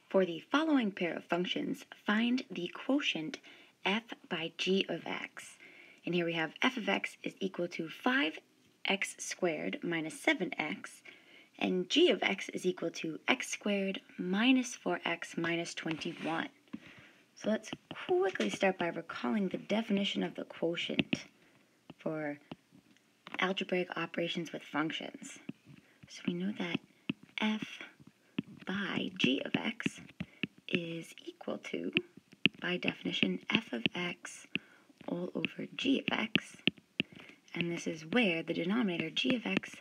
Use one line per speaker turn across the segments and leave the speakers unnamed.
For the following pair of functions, find the quotient f by g of x. And here we have f of x is equal to 5x squared minus 7x, and g of x is equal to x squared minus 4x minus 21. So let's quickly start by recalling the definition of the quotient for algebraic operations with functions. So we know that f by g of x is equal to, by definition, f of x all over g of x. And this is where the denominator g of x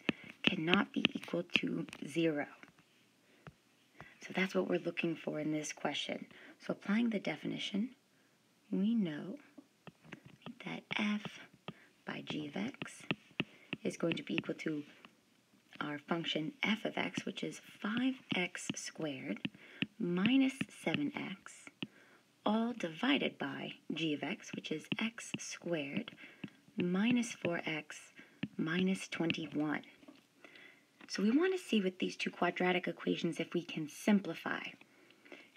cannot be equal to 0. So that's what we're looking for in this question. So applying the definition, we know that f by g of x is going to be equal to our function f of x, which is 5x squared minus 7x, all divided by g of x, which is x squared minus 4x minus 21. So we want to see with these two quadratic equations if we can simplify.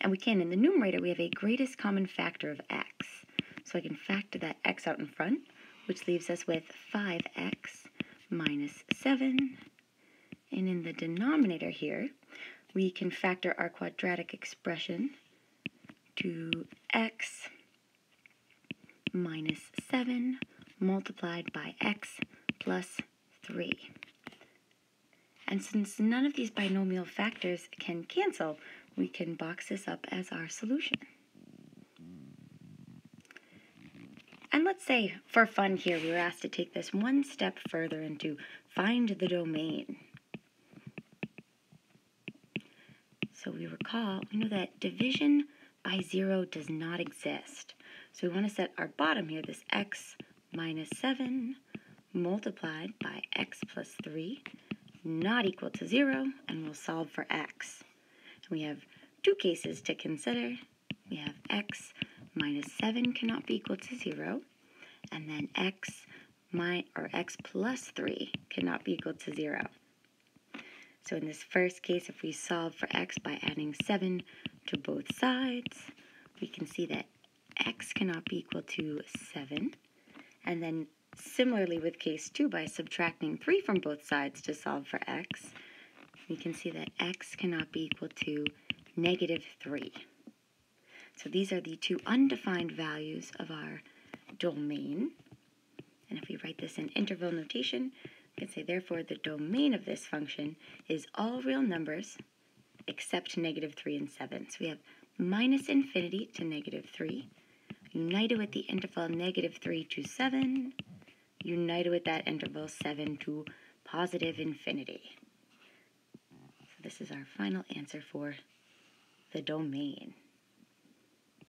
And we can. In the numerator, we have a greatest common factor of x. So I can factor that x out in front, which leaves us with 5x minus 7. And in the denominator here, we can factor our quadratic expression to x minus 7 multiplied by x plus 3. And since none of these binomial factors can cancel, we can box this up as our solution. And let's say, for fun here, we were asked to take this one step further and to find the domain. So we know that division by 0 does not exist. So we want to set our bottom here, this x minus 7 multiplied by x plus 3, not equal to 0, and we'll solve for x. And we have two cases to consider. We have x minus 7 cannot be equal to 0, and then x plus 3 cannot be equal to 0. So in this first case, if we solve for x by adding 7 to both sides, we can see that x cannot be equal to 7. And then similarly with case 2, by subtracting 3 from both sides to solve for x, we can see that x cannot be equal to negative 3. So these are the two undefined values of our domain. And if we write this in interval notation, we can say, therefore, the domain of this function is all real numbers except negative 3 and 7. So we have minus infinity to negative 3, united with the interval negative 3 to 7, united with that interval 7 to positive infinity. So this is our final answer for the domain.